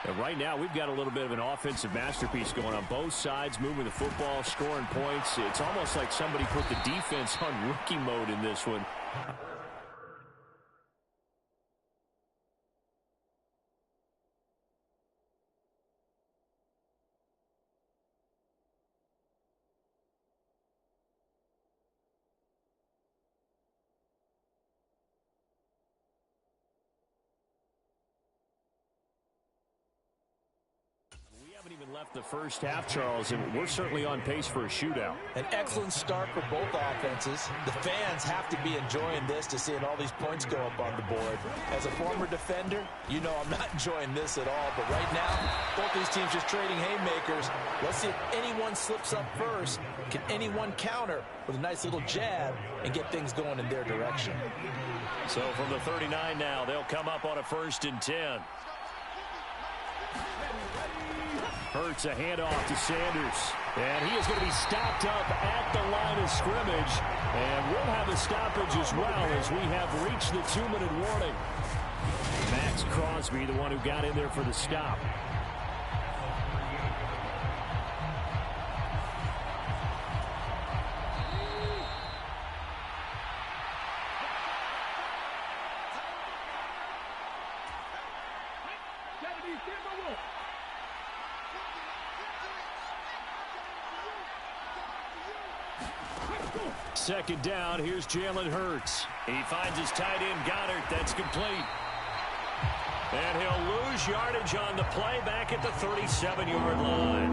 And right now, we've got a little bit of an offensive masterpiece going on both sides, moving the football, scoring points. It's almost like somebody put the defense on rookie mode in this one. Even left the first half, Charles, and we're certainly on pace for a shootout. An excellent start for both offenses. The fans have to be enjoying this to seeing all these points go up on the board. As a former defender, you know I'm not enjoying this at all, but right now, both these teams just trading haymakers. Let's see if anyone slips up first. Can anyone counter with a nice little jab and get things going in their direction? So from the 39 now, they'll come up on a 1st and 10. Hurts a handoff to Sanders. And he is going to be stopped up at the line of scrimmage. And we'll have a stoppage as well as we have reached the 2-minute warning. Max Crosby, the one who got in there for the stop. Second down, here's Jalen Hurts. He finds his tight end, Goddard. That's complete. And he'll lose yardage on the play back at the 37-yard line.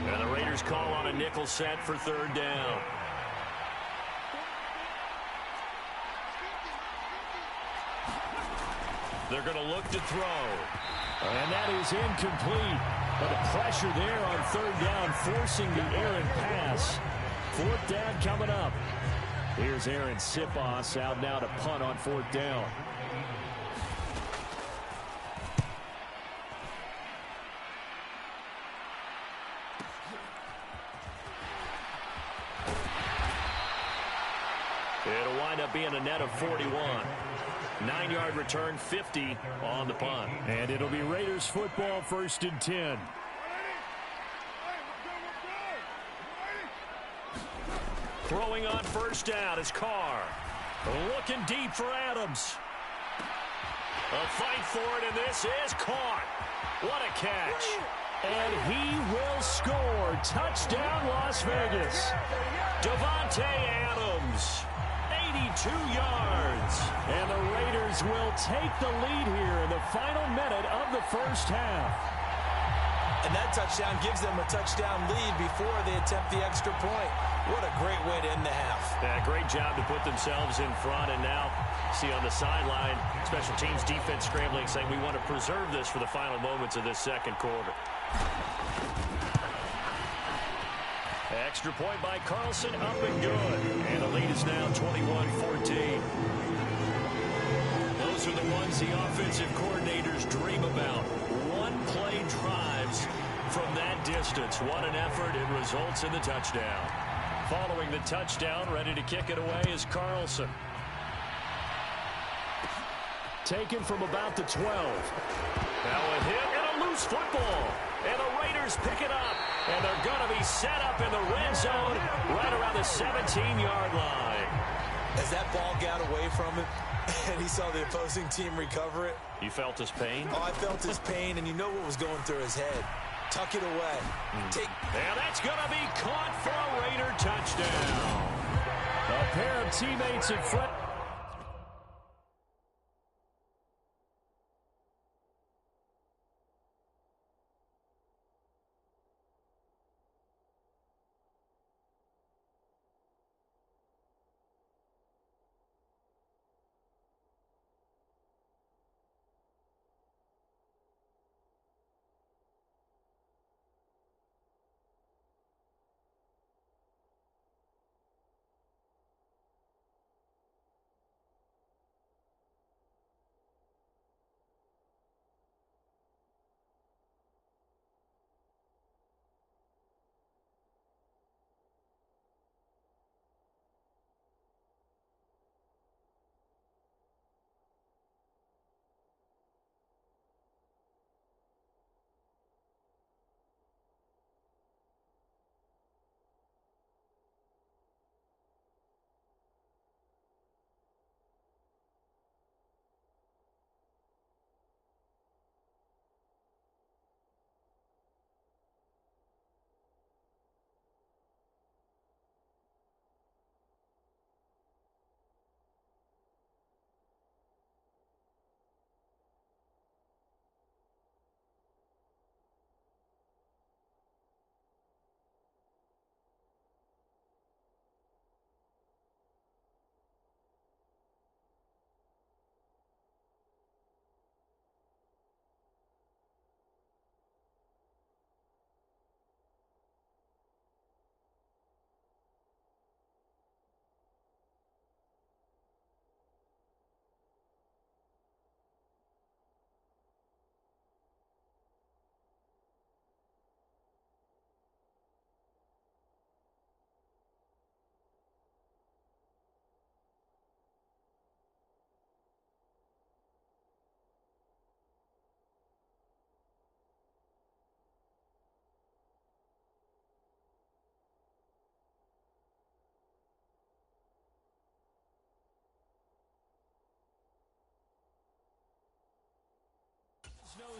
And the Raiders call on a nickel set for third down. They're going to look to throw. And that is incomplete. But the pressure there on third down, forcing the errant pass. Fourth down coming up. Here's Aaron Sipos out now to punt on 4th down. It'll wind up being a net of 41. 9-yard return, 50 on the punt. And it'll be Raiders football, 1st and 10. Throwing on 1st down is Carr. Looking deep for Adams. A fight for it, and this is caught. What a catch. And he will score. Touchdown, Las Vegas. Davante Adams, 82 yards. And the Raiders will take the lead here in the final minute of the first half. And that touchdown gives them a touchdown lead before they attempt the extra point. What a great way to end the half. Yeah, great job to put themselves in front. And now, see on the sideline, special teams defense scrambling, saying we want to preserve this for the final moments of this second quarter. Extra point by Carlson, up and good. And the lead is now 21-14. Those are the ones the offensive coordinators dream about. One play play drives from that distance. What an effort. It results in the touchdown. Following the touchdown, ready to kick it away is Carlson. Taken from about the 12. Now a hit and a loose football. And the Raiders pick it up. And they're going to be set up in the red zone right around the 17-yard line. As that ball got away from him and he saw the opposing team recover it. You felt his pain? Oh, I felt his pain, and you know what was going through his head. Tuck it away. And that's going to be caught for a Raider touchdown. A pair of teammates in front.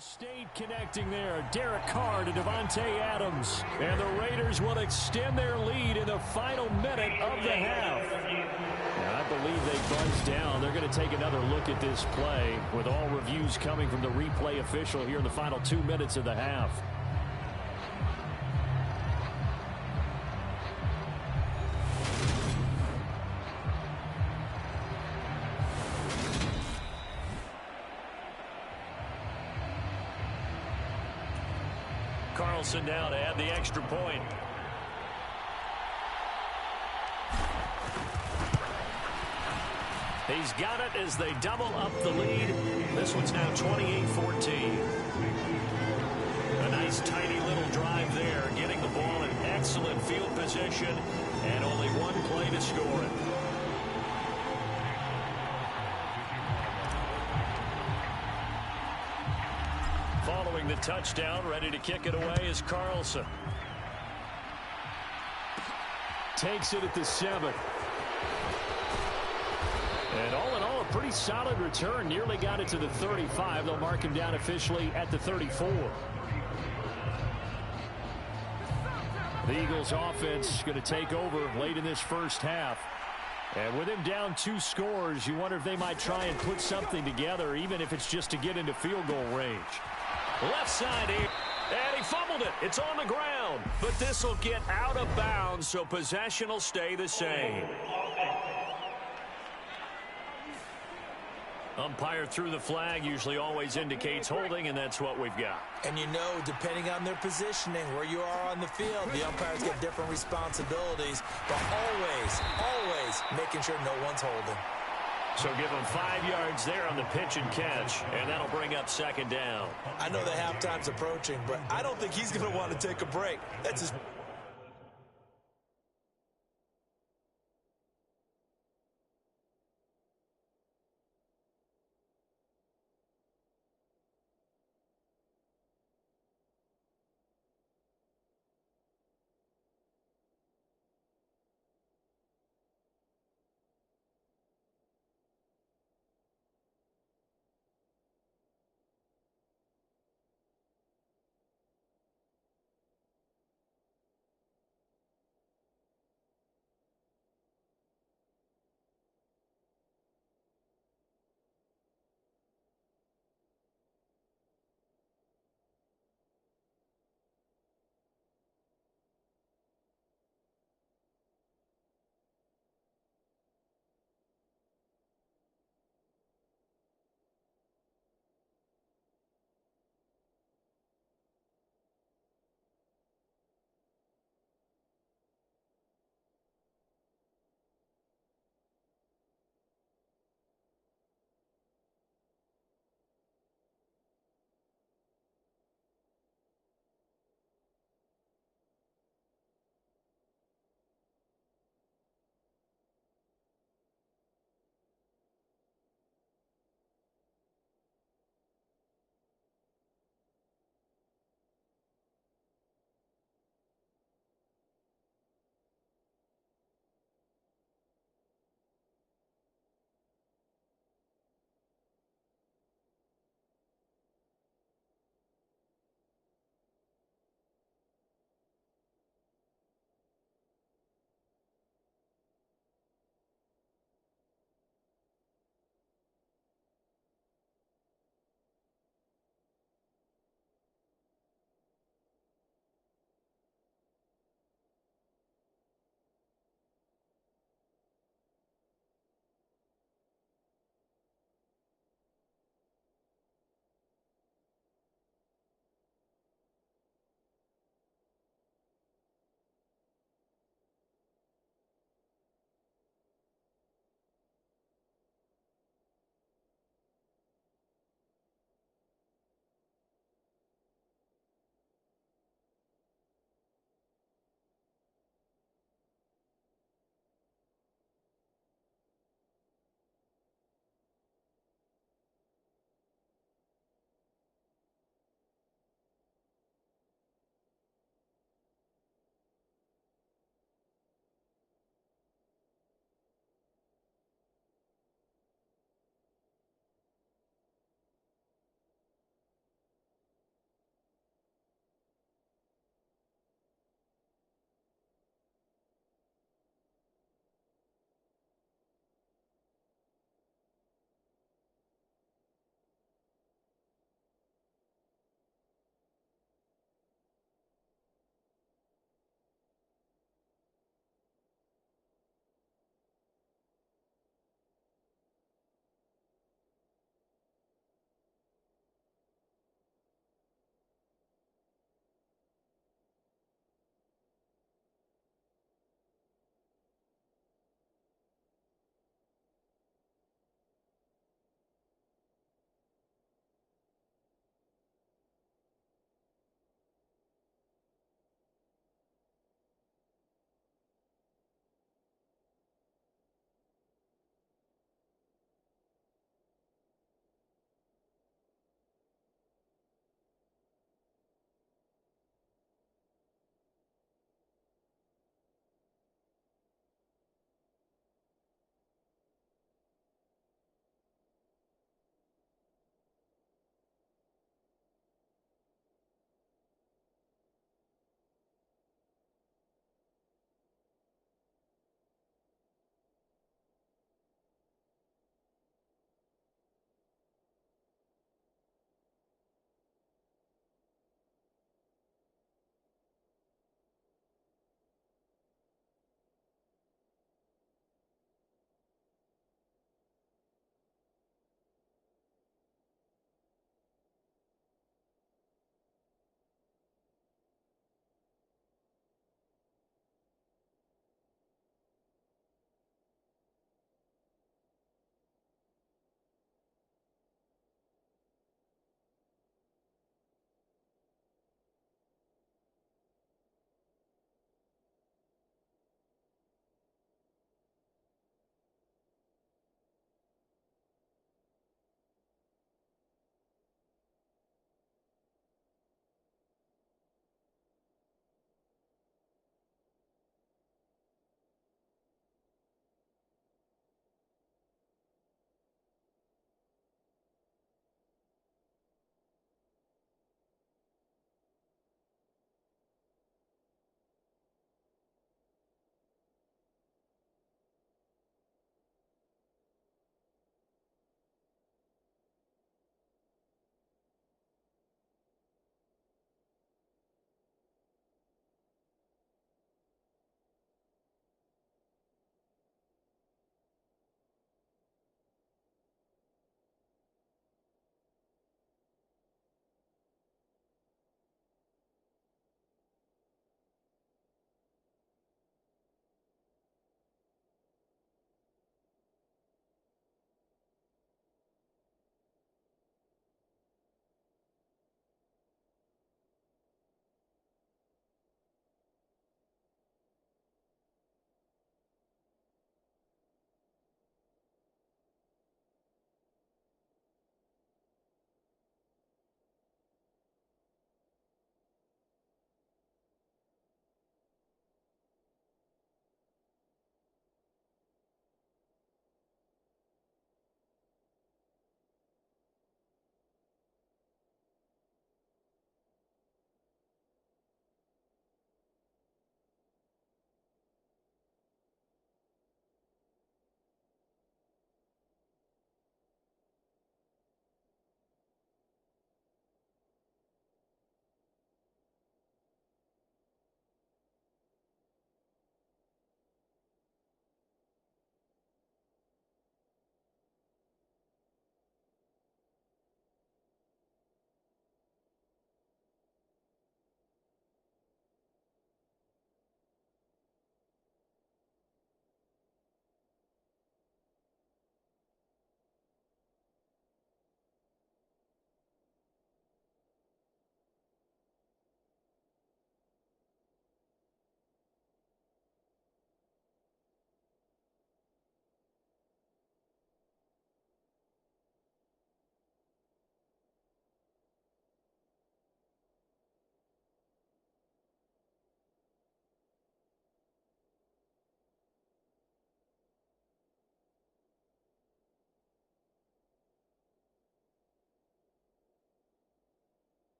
State connecting there. Derek Carr to Devontae Adams. And the Raiders will extend their lead in the final minute of the half. And I believe they buzzed down. They're going to take another look at this play with all reviews coming from the replay official here in the final 2 minutes of the half. Carlson now to add the extra point. He's got it as they double up the lead. This one's now 28-14. A nice tidy little drive there, getting the ball in excellent field position, and only one play to score it. Following the touchdown, ready to kick it away is Carlson. Takes it at the 7. And all in all, a pretty solid return. Nearly got it to the 35. They'll mark him down officially at the 34. The Eagles offense going to take over late in this first half. And with him down 2 scores, you wonder if they might try and put something together, even if it's just to get into field goal range. Left side here, and he fumbled it. It's on the ground, but this will get out of bounds, so possession will stay the same. Umpire threw the flag, usually always indicates holding, and that's what we've got. And you know, depending on their positioning, where you are on the field, the umpires get different responsibilities, but always, always making sure no one's holding. So give him 5 yards there on the pitch and catch, and that'll bring up second down. I know the halftime's approaching, but I don't think he's going to want to take a break. That's his...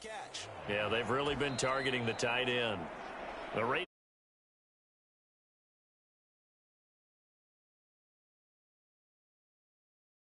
catch. Yeah, they've really been targeting the tight end. The rate